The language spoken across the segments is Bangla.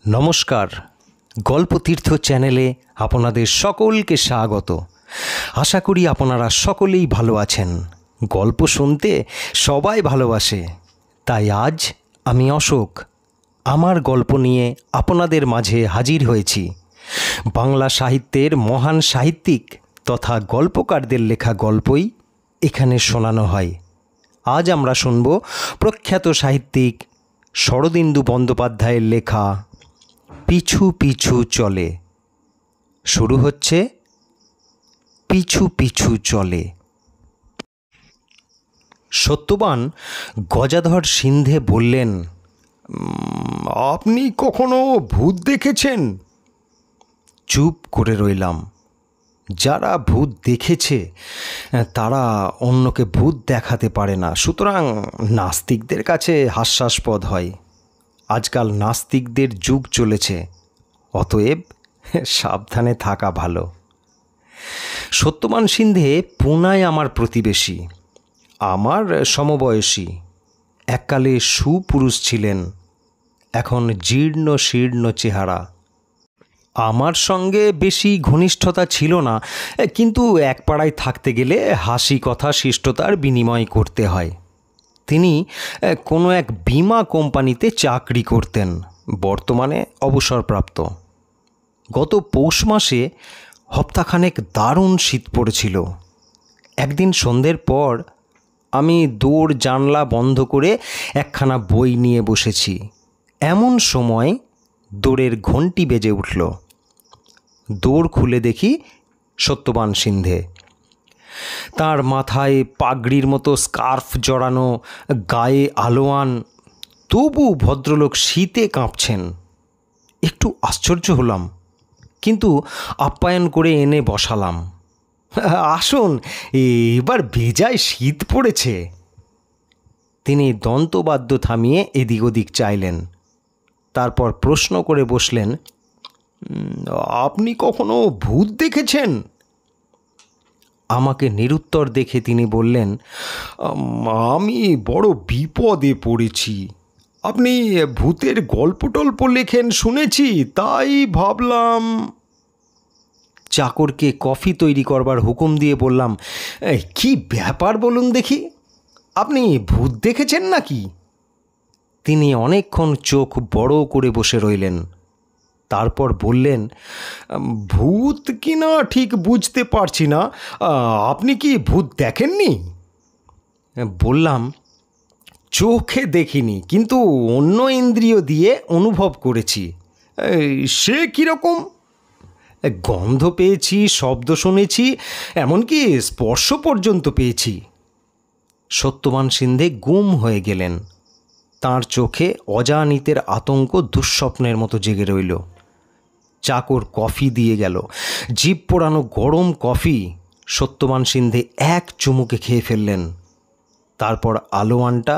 নমস্কার, গল্পতীর্থ চ্যানেলে আপনাদের সকলকে স্বাগত। আশা করি আপনারা সকলেই ভালো আছেন। গল্প শুনতে সবাই ভালোবাসে, তাই আজ আমি অশোক আমার গল্প নিয়ে আপনাদের মাঝে হাজির হয়েছি। বাংলা সাহিত্যের মহান সাহিত্যিক তথা গল্পকারদের লেখা গল্পই এখানে শোনানো হয়। আজ আমরা শুনব প্রখ্যাত সাহিত্যিক শরদিন্দু বন্দ্যোপাধ্যায়ের লেখা পিছু পিছু চলে। শুরু হচ্ছে পিছু পিছু চলে। সত্যবান গজাধর সিন্ধে বললেন, আপনি কখনো ভূত দেখেছেন? চুপ করে রইলাম। যারা ভূত দেখেছে তারা অন্যকে ভূত দেখাতে পারে না, সুতরাং নাস্তিকদের কাছে হাস্যাস্পদ হয়। আজকাল নাস্তিকদের যুগ চলেছে, অতএব সাবধানে থাকা ভালো। সত্যবান সিন্ধে পুনায় আমার প্রতিবেশী, আমার সমবয়সী। এককালে সুপুরুষ ছিলেন, এখন জীর্ণ শীর্ণ চেহারা। আমার সঙ্গে বেশি ঘনিষ্ঠতা ছিল না, কিন্তু এক পাড়ায় থাকতে গেলে হাসি কথা শিষ্টতার বিনিময় করতে হয়। তিনি কোনো এক বীমা কোম্পানিতে চাকরি করতেন, বর্তমানে অবসরপ্রাপ্ত। গত পৌষ মাসে হপ্তাখানেক দারুণ শীত পড়েছিল। একদিন সন্ধ্যের পর আমি দৌড় জানলা বন্ধ করে একখানা বই নিয়ে বসেছি। এমন সময় দৌড়ের ঘণ্টি বেজে উঠল। দৌড় খুলে দেখি সত্যবান সিন্ধে। তার মাথায় পাগড়ির মতো স্কার্ফ জড়ানো, গায়ে আলোয়ান, তবু ভদ্রলোক শীতে কাঁপছেন। একটু আশ্চর্য হলাম, কিন্তু আপ্যায়ন করে এনে বসালাম। আসুন, এবার বেজায় শীত পড়েছে। তিনি দন্তবাদ্য থামিয়ে এদিক ওদিক চাইলেন, তারপর প্রশ্ন করে বসলেন, আপনি কখনো ভূত দেখেছেন? আমাকে নিরুত্তর দেখে তিনি বললেন, আমি বড় বিপদে পড়েছি। আপনি ভূতের গল্প টল্প লেখেন শুনেছি, তাই ভাবলাম। চাকরকে কফি তৈরি করবার হুকুম দিয়ে বললাম, কি ব্যাপার বলুন দেখি, আপনি ভূত দেখেছেন নাকি? তিনি অনেকক্ষণ চোখ বড় করে বসে রইলেন, তারপর বললেন, ভূত কিনা ঠিক বুঝতে পারছি না, আপনি কি ভূত দেখেননি? বললাম, চোখে দেখিনি, কিন্তু অন্য ইন্দ্রিয় দিয়ে অনুভব করেছি। সে কীরকম? গন্ধ পেয়েছি, শব্দ শুনেছি, এমনকি স্পর্শ পর্যন্ত পেয়েছি। সত্যবান সিন্ধে গুম হয়ে গেলেন। তাঁর চোখে অজানিতের আতঙ্ক দুঃস্বপ্নের মতো জেগে রইল। চাকর কফি দিয়ে গেল। জিভ পোড়ানো গরম কফি সত্যবান সিন্ধে এক চুমুকে খেয়ে ফেললেন। তারপর আলোয়ানটা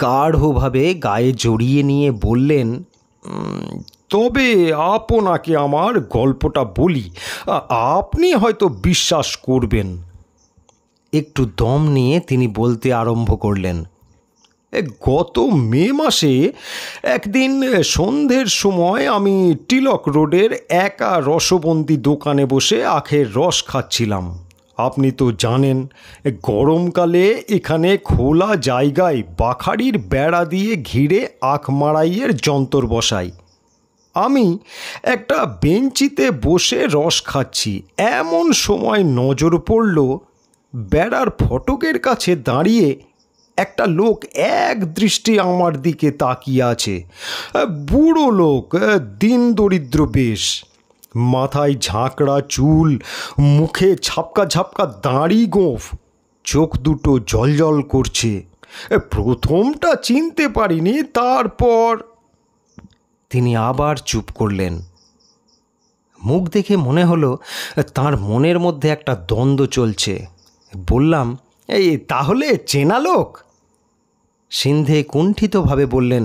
গাঢ়ভাবে গায়ে জড়িয়ে নিয়ে বললেন, তবে আপনাকে আমার গল্পটা বলি, আপনি হয়তো বিশ্বাস করবেন। একটু দম নিয়ে তিনি বলতে আরম্ভ করলেন, গত মে মাসে একদিন সন্ধ্যের সময় আমি টিলক রোডের একা রসবন্দি দোকানে বসে আখের রস খাচ্ছিলাম। আপনি তো জানেন, গরমকালে এখানে খোলা জায়গায় বাখারির বেড়া দিয়ে ঘিরে আখ মাড়াইয়ের যন্ত্র বসাই। আমি একটা বেঞ্চিতে বসে রস খাচ্ছি, এমন সময় নজর পড়ল বেড়ার ফটকের কাছে দাঁড়িয়ে একটা লোক এক দৃষ্টি আমার দিকে তাকিয়ে আছে। বুড়ো লোক, দিন দরিদ্র বেশ, মাথায় ঝাঁকড়া চুল, মুখে ঝাপকা ঝাপকা দাড়ি গোঁফ, চোখ দুটো জলজল করছে। প্রথমটা চিনতে পারিনি, তারপর। তিনি আবার চুপ করলেন। মুখ দেখে মনে হলো তার মনের মধ্যে একটা দ্বন্দ্ব চলছে। বললাম, তাহলে চেনা লোক? সিন্ধে কুণ্ঠিতভাবে বললেন,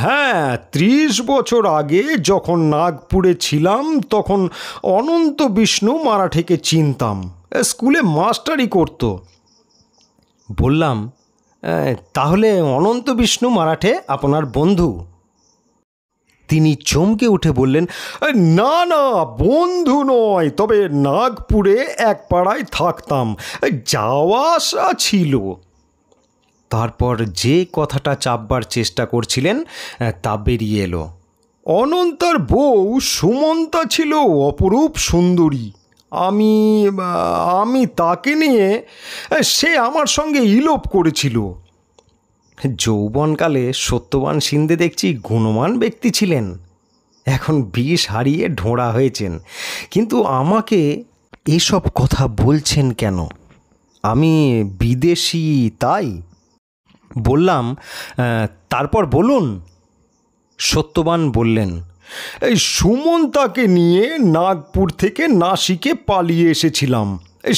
হ্যাঁ, 30 বছর আগে যখন নাগপুরে ছিলাম তখন অনন্ত বিষ্ণু মারাঠেকে চিনতাম, স্কুলে মাস্টারি করত। বললাম, তাহলে অনন্ত বিষ্ণু মারাঠে আপনার বন্ধু? তিনি চমকে উঠে বললেন, না না, বন্ধু নয়, তবে নাগপুরে এক পাড়ায় থাকতাম, যাওয়া আসা ছিল। তারপর যে কথাটা চাপবার চেষ্টা করছিলেন তা বেরিয়ে এলো। অনন্তার বউ সুমন্তা ছিল অপরূপ সুন্দরী। আমি তাকে নিয়ে সে আমার সঙ্গে ইলোপ করেছিল। যৌবনকালে সত্যবান সিন্ধে দেখছি গুণবান ব্যক্তি ছিলেন, এখন বিষ হারিয়ে ঢোঁড়া হয়েছেন, কিন্তু আমাকে এসব কথা বলছেন কেন? আমি বিদেশি তাই? বললাম, তারপর বলুন। সত্যবান বললেন, এই সুমন্তাকে নিয়ে নাগপুর থেকে নাসিকে পালিয়ে এসেছিলাম,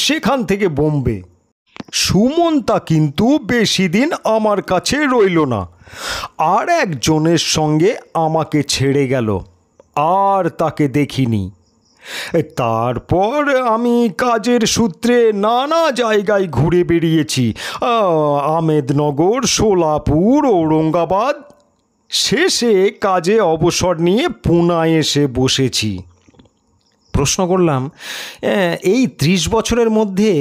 সেখান থেকে বোম্বে। সুমন্তা কিন্তু বেশি দিন আমার কাছে রইল না, আর একজনের সঙ্গে আমাকে ছেড়ে গেল, আর তাকে দেখিনি। তারপর আমি কাজের সূত্রে নানা জায়গায় ঘুরে বেরিয়েছি, আহমেদনগর, সোলাপুর, ঔরঙ্গাবাদ। শেষে কাজে অবসর নিয়ে পুনায় এসে বসেছি। প্রশ্ন করলাম, এই 30 বছরের মধ্যে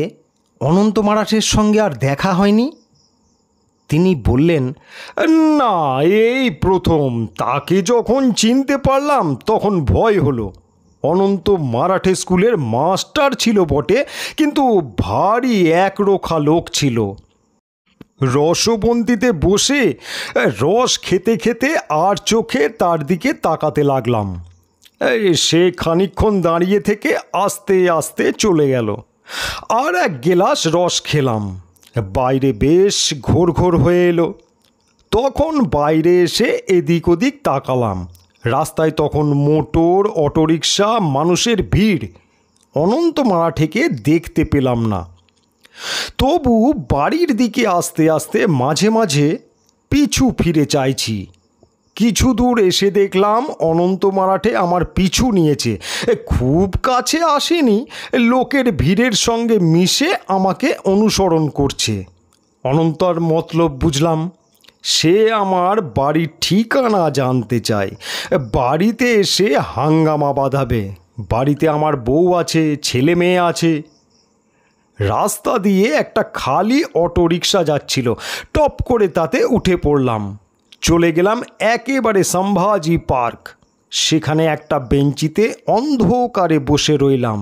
অনন্ত মারাঠের সঙ্গে আর দেখা হয়নি? তিনি বললেন, না, এই প্রথম। তাকে যখন চিনতে পারলাম তখন ভয় হলো। অনন্ত মারাঠে স্কুলের মাস্টার ছিল বটে, কিন্তু ভারী একরোখা লোক ছিল। রসবন্তিতে বসে রস খেতে খেতে আর চোখে তার দিকে তাকাতে লাগলাম। সে খানিকক্ষণ দাঁড়িয়ে থেকে আস্তে আস্তে চলে গেল। আর এক গেলাস রস খেলাম। বাইরে বেশ ঘোর ঘোর হয়ে এলো। তখন বাইরে এসে এদিক ওদিক তাকালাম। রাস্তায় তখন মোটর, অটোরিকশা, মানুষের ভিড়। অনন্ত মারাঠেকে দেখতে পেলাম না। তবু বাড়ির দিকে আস্তে আস্তে মাঝে মাঝে পিছু ফিরে চাইছি। কিছু দূর এসে দেখলাম অনন্ত মারাঠে আমার পিছু নিয়েছে। খুব কাছে আসেনি, লোকের ভিড়ের সঙ্গে মিশে আমাকে অনুসরণ করছে। অনন্তর মতলব বুঝলাম। সে আমার বাড়ির ঠিকানা জানতে চায়, বাড়িতে এসে হাঙ্গামা বাঁধাবে। বাড়িতে আমার বউ আছে, ছেলে মেয়ে আছে। রাস্তা দিয়ে একটা খালি অটোরিকশা যাচ্ছিল, টপ করে তাতে উঠে পড়লাম। চলে গেলাম একেবারে সম্ভাজি পার্ক। সেখানে একটা বেঞ্চিতে অন্ধকারে বসে রইলাম।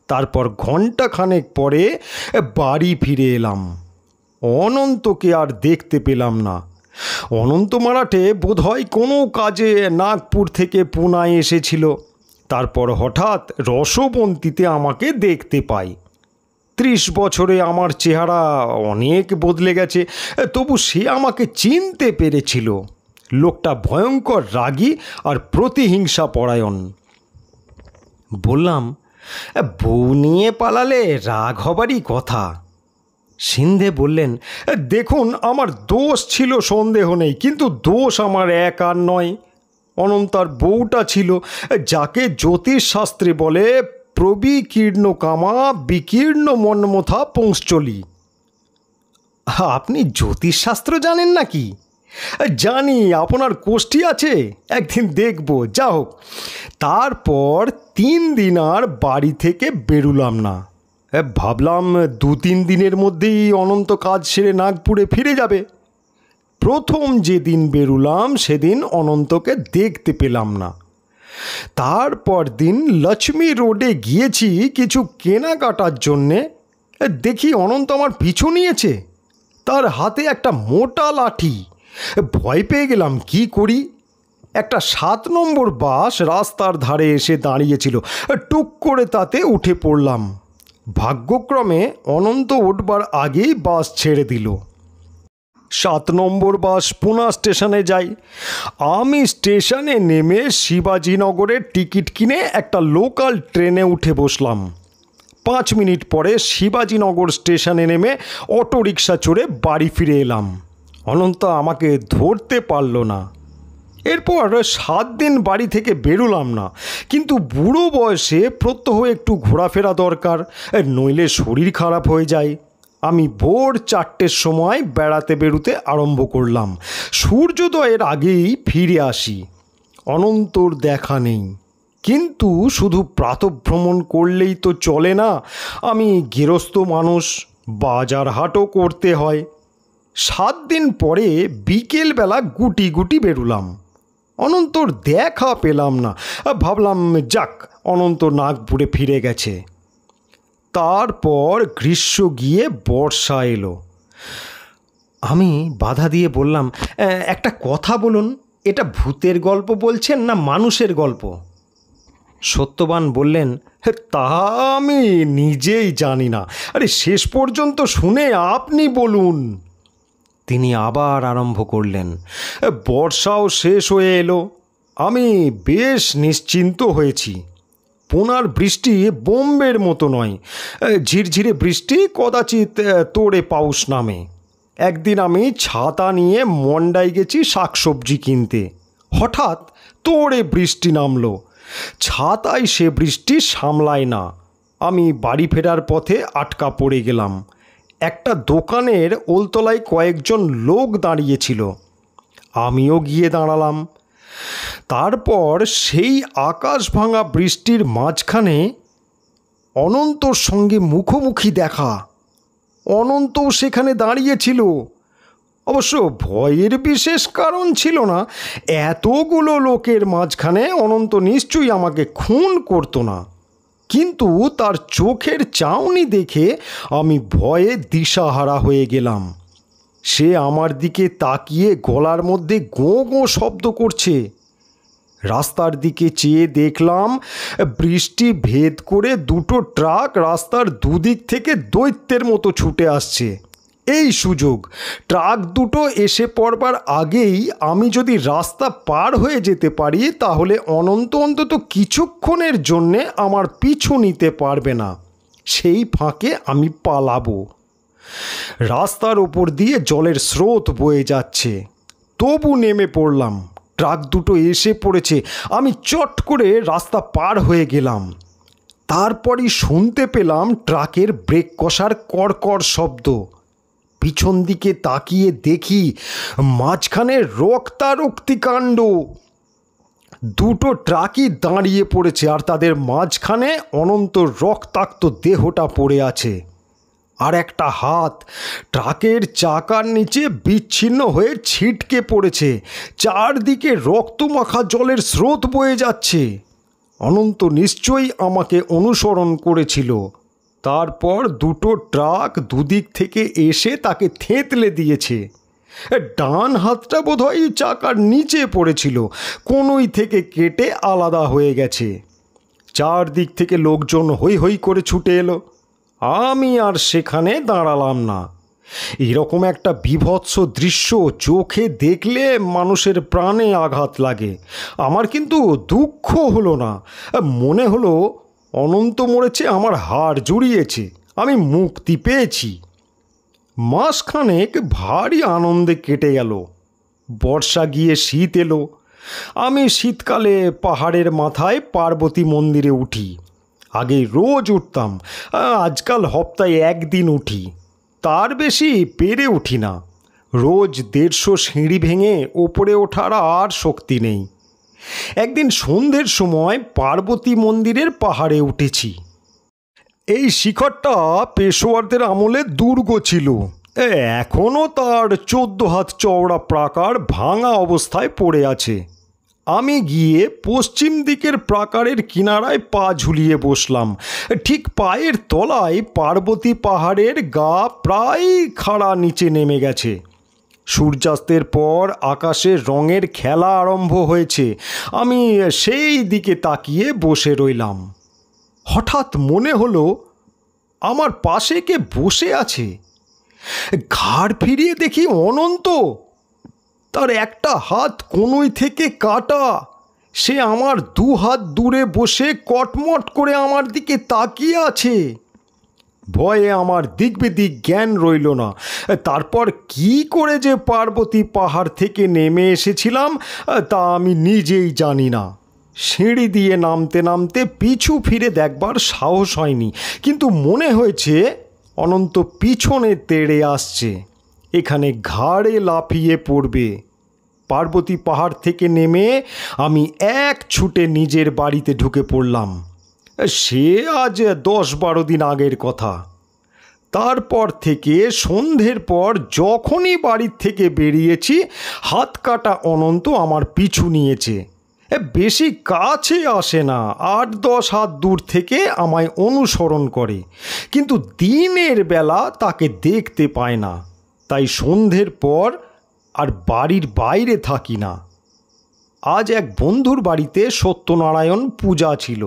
তারপর ঘণ্টাখানেক পরে বাড়ি ফিরে এলাম। অনন্তকে আর দেখতে পেলাম না। অনন্ত মারাঠে বোধহয় কোনো কাজে নাগপুর থেকে পুনায় এসেছিল। তারপর হঠাৎ রসবন্তিতে আমাকে দেখতে পাই। 30 বছরে আমার চেহারা অনেক বদলে গেছে, তবু সে আমাকে চিনতে পেরেছিল। লোকটা ভয়ঙ্কর রাগী আর প্রতিহিংসা পরায়ণ। বললাম, বউ নিয়ে পালালে রাগ হবারই কথা। সিন্ধে বললেন, দেখুন, আমার দোষ ছিল সন্দেহ নেই, কিন্তু দোষ আমার একার নয়। অনন্তার বউটা ছিল, যাকে জ্যোতিষশাস্ত্রে বলে প্রবিকীর্ণ কামা বিকীর্ণ মন্মথা পুংশ্চলি। আপনি জ্যোতিষশাস্ত্র জানেন নাকি? জানি, আপনার কোষ্ঠী আছে, একদিন দেখব। যা হোক, তারপর 3 দিন আর বাড়ি থেকে বেরুলাম না। ভাবলাম 2-3 দিনের মধ্যেই অনন্ত কাজ সেরে নাগপুরে ফিরে যাবে। প্রথম যেদিন বেরুলাম সেদিন অনন্তকে দেখতে পেলাম না। তারপর দিন লক্ষ্মী রোডে গিয়েছি কিছু কেনাকাটার জন্যে। দেখি অনন্ত আমার পিছু নিয়েছে, তার হাতে একটা মোটা লাঠি। ভয় পেয়ে গেলাম, কি করি। একটা 7 নম্বর বাস রাস্তার ধারে এসে দাঁড়িয়েছিল। টুক করে তাতে উঠে পড়লাম। ভাগ্যক্রমে অনন্ত উঠবার আগেই বাস ছেড়ে দিল। 7 নম্বর বাস পুনা স্টেশনে যাই। আমি স্টেশনে নেমে শিবাজীনগরের টিকিট কিনে একটা লোকাল ট্রেনে উঠে বসলাম। 5 মিনিট পরে শিবাজীনগর স্টেশনে নেমে অটোরিকশা চড়ে বাড়ি ফিরে এলাম। অনন্ত আমাকে ধরতে পারল না। এরপর 7 দিন বাড়ি থেকে বেরোলাম না, কিন্তু বুড়ো বয়সে প্রত্যহ একটু ঘোরাফেরা দরকার, নইলে শরীর খারাপ হয়ে যায়। আমি ভোর 4টের সময় বেড়াতে বেরোতে আরম্ভ করলাম। সূর্যোদয়ের আগেই ফিরে আসি। অনন্তর দেখা নেই। কিন্তু শুধু প্রাতঃভ্রমণ করলেই তো চলে না, আমি গৃহস্থ মানুষ, বাজার হাটও করতে হয়। 7 দিন পরে বিকেলবেলা গুটি গুটি বেরুলাম। অনন্তর দেখা পেলাম না। ভাবলাম যাক, অনন্ত নাগপুরে ফিরে গেছে। তারপর গ্রীষ্ম গিয়ে বর্ষা এলো। আমি বাধা দিয়ে বললাম, একটা কথা বলুন, এটা ভূতের গল্প বলছেন না মানুষের গল্প? সত্যবান বললেন, তা আমি নিজেই জানি না। আরে শেষ পর্যন্ত শুনে আপনি বলুন। তিনি আবার আরম্ভ করলেন। বর্ষাও শেষ হয়ে এলো। আমি বেশ নিশ্চিন্ত হয়েছি। পুনার বৃষ্টি বোম্বের মতো নয়, ঝিরঝিরে বৃষ্টি, কদাচিৎ তোড়ে পাউস নামে। একদিন আমি ছাতা নিয়ে মন্ডাই গেছি শাকসবজি কিনতে। হঠাৎ তোড়ে বৃষ্টি নামলো। ছাতায় সে বৃষ্টি সামলায় না। আমি বাড়ি ফেরার পথে আটকা পড়ে গেলাম। একটা দোকানের ওলতলায় কয়েকজন লোক দাঁড়িয়েছিল। আমিও গিয়ে দাঁড়ালাম। তারপর সেই আকাশ ভাঙা বৃষ্টির মাঝখানে অনন্তর সঙ্গে মুখোমুখি দেখা। অনন্তও সেখানে দাঁড়িয়েছিল। অবশ্য ভয়ের বিশেষ কারণ ছিল না। এতগুলো লোকের মাঝখানে অনন্ত নিশ্চয়ই আমাকে খুন করতো না। কিন্তু তার চোখের চাউনি দেখে আমি ভয়ে দিশাহারা হয়ে গেলাম। সে আমার দিকে তাকিয়ে গলার মধ্যে গোঁ গোঁ শব্দ করছে। রাস্তার দিকে চেয়ে দেখলাম বৃষ্টি ভেদ করে 2টো ট্রাক রাস্তার দুদিক থেকে দৈত্যের মতো ছুটে আসছে। এই সুযোগ, ট্রাক দুটো এসে পড়বার আগেই আমি যদি রাস্তা পার হয়ে যেতে পারি, তাহলে অনন্ত অন্তত কিছুক্ষণের জন্যে আমার পিছু নিতে পারবে না। সেই ফাঁকে আমি পালাবো। রাস্তার ওপর দিয়ে জলের স্রোত বয়ে যাচ্ছে। তবু নেমে পড়লাম। ট্রাক দুটো এসে পড়েছে। আমি চট করে রাস্তা পার হয়ে গেলাম। তারপরই শুনতে পেলাম ট্রাকের ব্রেক কষার কড়কড় শব্দ। পিছন দিকে তাকিয়ে দেখি মাঝখানে রক্তারক্তি কাণ্ড। 2টো ট্রাকই দাঁড়িয়ে পড়েছে, আর তাদের মাঝখানে অনন্ত রক্তাক্ত দেহটা পড়ে আছে। আর একটা হাত ট্রাকের চাকার নিচে বিচ্ছিন্ন হয়ে ছিটকে পড়েছে। চারদিকে রক্তমাখা জলের স্রোত বয়ে যাচ্ছে। অনন্ত নিশ্চয়ই আমাকে অনুসরণ করেছিল। তারপর 2টো ট্রাক দুদিক থেকে এসে তাকে থেঁতলে দিয়েছে। ডান হাতটা বোধহয় চাকার নিচে পড়েছিল, কোনোই থেকে কেটে আলাদা হয়ে গেছে। চারদিক থেকে লোকজন হৈ হৈ করে ছুটে এলো। আমি আর সেখানে দাঁড়ালাম না। এরকম একটা বীভৎস দৃশ্য চোখে দেখলে মানুষের প্রাণে আঘাত লাগে। আমার কিন্তু দুঃখ হলো না, মনে হলো অনন্ত মরেছে, আমার হাড় জুড়িয়েছে, আমি মুক্তি পেয়েছি। মাসখানেক ভারী আনন্দে কেটে গেল। বর্ষা গিয়ে শীত এলো। আমি শীতকালে পাহাড়ের মাথায় পার্বতী মন্দিরে উঠি। আগে রোজ উঠতাম, আজকাল সপ্তাহে 1 দিন উঠি, তার বেশি পেরে উঠি না। রোজ 150 সিঁড়ি ভেঙে ওপরে ওঠার আর শক্তি নেই। একদিন সন্ধ্যের সময় পার্বতী মন্দিরের পাহাড়ে উঠেছি। এই শিখরটা পেশোয়ারদের আমলে দুর্গ ছিল। এখনও তার 14 হাত চওড়া প্রাকার ভাঙা অবস্থায় পড়ে আছে। আমি গিয়ে পশ্চিম দিকের প্রাকারের কিনারায় পা ঝুলিয়ে বসলাম। ঠিক পায়ের তলায় পার্বতী পাহাড়ের গা প্রায় খাড়া নিচে নেমে গেছে। সূর্যাস্তের পর আকাশে রঙের খেলা আরম্ভ হয়েছে। আমি সেই দিকে তাকিয়ে বসে রইলাম। হঠাৎ মনে হলো আমার পাশে কে বসে আছে। ঘাড় ফিরিয়ে দেখি অনন্ত। তার একটা হাত কনুই থেকে কাটা। সে আমার 2 হাত দূরে বসে কটমট করে আমার দিকে তাকিয়ে আছে। ভয়ে আমার দিক বিদিক জ্ঞান রইল না। তারপর কি করে যে পার্বতী পাহাড় থেকে নেমে এসেছিলাম তা আমি নিজেই জানি না। সিঁড়ি দিয়ে নামতে নামতে পিছু ফিরে দেখবার সাহস হয়নি, কিন্তু মনে হয়েছে অনন্ত পিছনে তেড়ে আসছে, এখানে ঘাড়ে লাফিয়ে পড়বে। পার্বতী পাহাড় থেকে নেমে আমি এক ছুটে নিজের বাড়িতে ঢুকে পড়লাম। সে আজ 10-12 দিন আগের কথা। তারপর থেকে সন্ধ্যের পর যখনই বাড়ির থেকে বেরিয়েছি, হাত কাটা অনন্ত আমার পিছু নিয়েছে। বেশি কাছে আসে না, 8-10 হাত দূর থেকে আমায় অনুসরণ করে, কিন্তু দিনের বেলা তাকে দেখতে পায় না। তাই সন্ধ্যের পর আর বাড়ির বাইরে থাকি না। আজ এক বন্ধুর বাড়িতে সত্যনারায়ণ পূজা ছিল।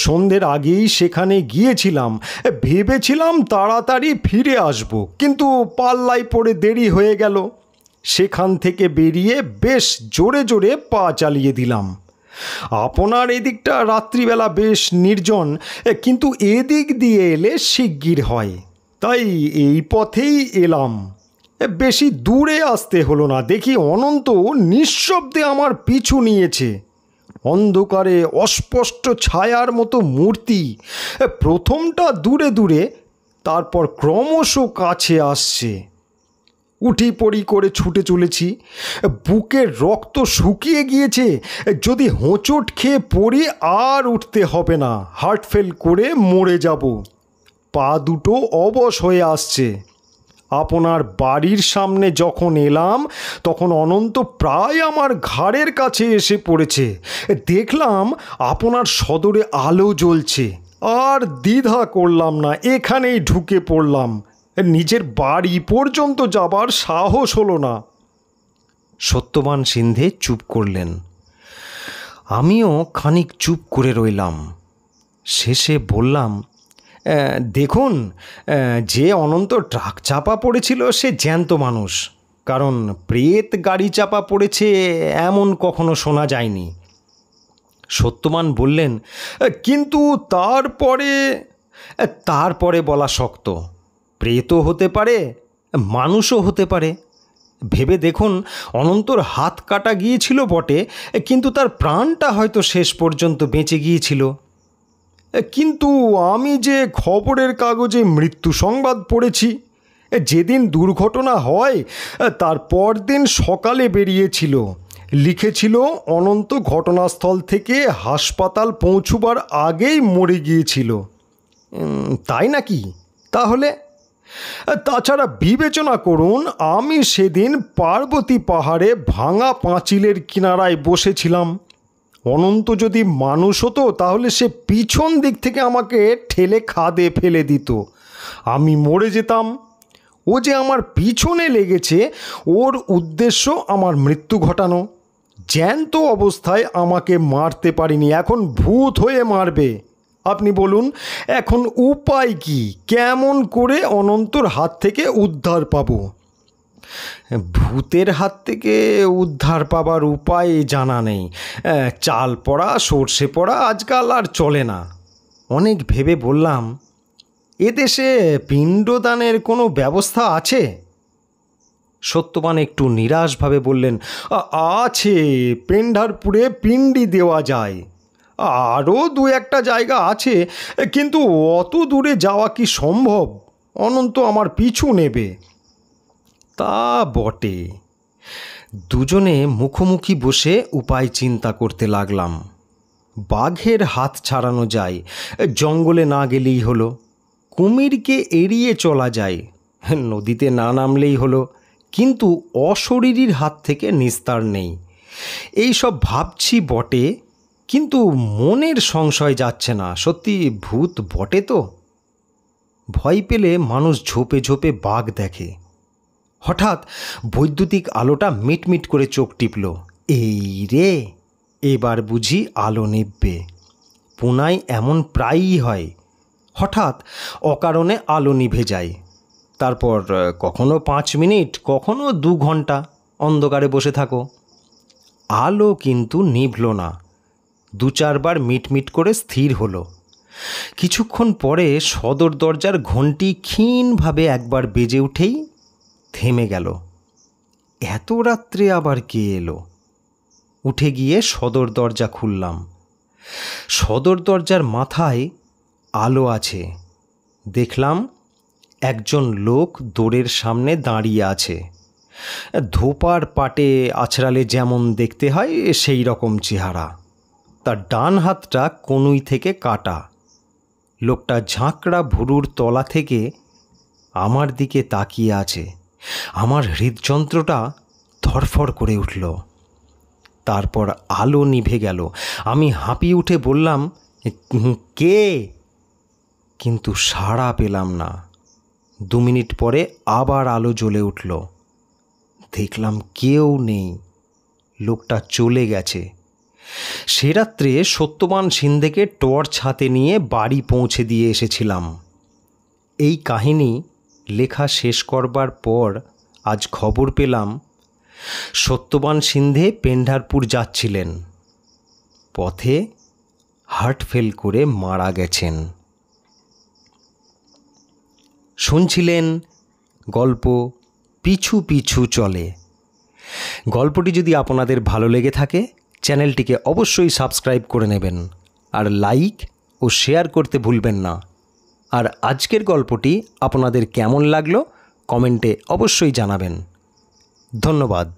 সন্ধ্যের আগেই সেখানে গিয়েছিলাম। ভেবেছিলাম তাড়াতাড়ি ফিরে আসব, কিন্তু পাল্লায় পড়ে দেরি হয়ে গেল। সেখান থেকে বেরিয়ে বেশ জোরে জোরে পা চালিয়ে দিলাম। আপনার এদিকটা রাত্রিবেলা বেশ নির্জন, কিন্তু এদিক দিয়ে এলে শিগগির হয়, তাই এই পথেই এলাম। বেশি দূরে আসতে হলো না, দেখি অনন্ত নিঃশব্দে আমার পিছু নিয়েছে। অন্ধকারে অস্পষ্ট ছায়ার মতো মূর্তি, প্রথমটা দূরে দূরে, তারপর ক্রমশ কাছে আসছে। উঠি পড়ি করে ছুটে চলেছি। বুকের রক্ত শুকিয়ে গিয়েছে। যদি হোঁচট খেয়ে পড়ি আর উঠতে হবে না, হার্ট ফেল করে মরে যাব। পা দুটো অবশ হয়ে আসছে। আপনার বাড়ির সামনে যখন এলাম, তখন অনন্ত প্রায় আমার ঘাড়ের কাছে এসে পড়েছে। দেখলাম আপনার সদরে আলো জ্বলছে। আর দ্বিধা করলাম না, এখানেই ঢুকে পড়লাম। নিজের বাড়ি পর্যন্ত যাবার সাহস হলো না। সত্যবান সিন্ধে চুপ করলেন। আমিও খানিক চুপ করে রইলাম। শেষে বললাম, দেখুন, যে অনন্ত ট্রাক চাপা পড়েছিল সে জ্যান্ত মানুষ, কারণ প্রেত গাড়ি চাপা পড়েছে এমন কখনো শোনা যায়নি। সত্যবান বললেন, কিন্তু তারপরে বলা শক্ত। প্রেতও হতে পারে, মানুষও হতে পারে। ভেবে দেখুন, অনন্তর হাত কাটা গিয়েছিল বটে, কিন্তু তার প্রাণটা হয়তো শেষ পর্যন্ত বেঁচে গিয়েছিল। কিন্তু আমি যে খবরের কাগজে মৃত্যু সংবাদ পড়েছি, যেদিন দুর্ঘটনা হয় তার পরদিন সকালে বেরিয়েছিল, লিখেছিল অনন্ত ঘটনাস্থল থেকে হাসপাতাল পৌঁছবার আগেই মরে গিয়েছিল। তাই নাকি? তাহলে তাছাড়া বিবেচনা করুন, আমি সেদিন পার্বতী পাহাড়ে ভাঙা পাঁচিলের কিনারায় বসেছিলাম। অনন্ত যদি মানুষ হতো তাহলে সে পিছন দিক থেকে আমাকে ঠেলে খাদে ফেলে দিত, আমি মরে যেতাম। ও যে আমার পিছনে লেগেছে, ওর উদ্দেশ্য আমার মৃত্যু ঘটানো। জ্যান্ত অবস্থায় আমাকে মারতে পারিনি, এখন ভূত হয়ে মারবে। আপনি বলুন, এখন উপায় কি? কেমন করে অনন্তর হাত থেকে উদ্ধার পাবো? ভূতের হাত থেকে উদ্ধার পাবার উপায় জানা নেই। চাল পড়া সর্ষে পড়া আজকাল আর চলে না। অনেক ভেবে বললাম, এদেশে পিণ্ডদানের কোনো ব্যবস্থা আছে? সত্যবান একটু নিরাশভাবে বললেন, আছে, পেন্ডারপুরে পিণ্ডি দেওয়া যায়। আরও 2-1টা জায়গা আছে, কিন্তু অত দূরে যাওয়া কি সম্ভব? অনন্ত আমার পিছু নেবে। তা বটে। দুজনে মুখোমুখি বসে উপায় চিন্তা করতে লাগলাম। বাঘের হাত ছাড়ানো যায়, জঙ্গলে না গেলেই হলো। কুমিরকে এড়িয়ে চলা যায়, নদীতে না নামলেই হলো। কিন্তু অশরীরীর হাত থেকে নিস্তার নেই। এই সব ভাবছি বটে, কিন্তু মনের সংশয় যাচ্ছে না, সত্যি ভূত বটে তো? ভয় পেলে মানুষ ঝোপে ঝোপে বাঘ দেখে। হঠাৎ বৈদ্যুতিক আলোটা মিটমিট করে চোখ টিপল। এই রে, এবার বুঝি আলো নিভবে। পুনায় এমন প্রায়ই হয়, হঠাৎ অকারণে আলো নিভে যায়। তারপর কখনো 5 মিনিট, কখনো 2 ঘন্টা অন্ধকারে বসে থাকো। আলো কিন্তু নিভল না। 2-4 বার মিটমিট করে স্থির হলো। কিছুক্ষণ পরে সদর দরজার ঘণ্টি ক্ষীণভাবে একবার বেজে উঠেই থেমে গেল। এত রাত্রে আবার কে এলো? উঠে গিয়ে সদর দরজা খুললাম। সদর দরজার মাথায় আলো আছে। দেখলাম একজন লোক দোরের সামনে দাঁড়িয়ে আছে। ধোপার পাটে আছড়ালে যেমন দেখতে হয় সেই রকম চেহারা। তার ডান হাতটা কনুই থেকে কাটা। লোকটা ঝাঁকড়া ভুরুর তলা থেকে আমার দিকে তাকিয়ে আছে। আমার হৃদযন্ত্রটা ধড়ফড় করে উঠল। তারপর আলো নিভে গেল। আমি হাঁপিয়ে উঠে বললাম, কে? কিন্তু সাড়া পেলাম না। 2 মিনিট পরে আবার আলো জ্বলে উঠল। দেখলাম কেউ নেই, লোকটা চলে গেছে। সে রাত্রে সত্যবান সিন্ধেকে টর্চ হাতে নিয়ে বাড়ি পৌঁছে দিয়ে এসেছিলাম। এই কাহিনী লেখা শেষ করবার পর আজ খবর পেলাম সত্যবান সিন্ধে পেন্ডারপুর যাচ্ছিলেন, পথে হার্ট ফেল করে মারা গেছেন। শুনছিলেন গল্প পিছু পিছু চলে। গল্পটি যদি আপনাদের ভালো লেগে থাকে চ্যানেলটিকে অবশ্যই সাবস্ক্রাইব করে নেবেন, আর লাইক ও শেয়ার করতে ভুলবেন না। আর আজকের গল্পটি আপনাদের কেমন লাগলো কমেন্টে অবশ্যই জানাবেন। ধন্যবাদ।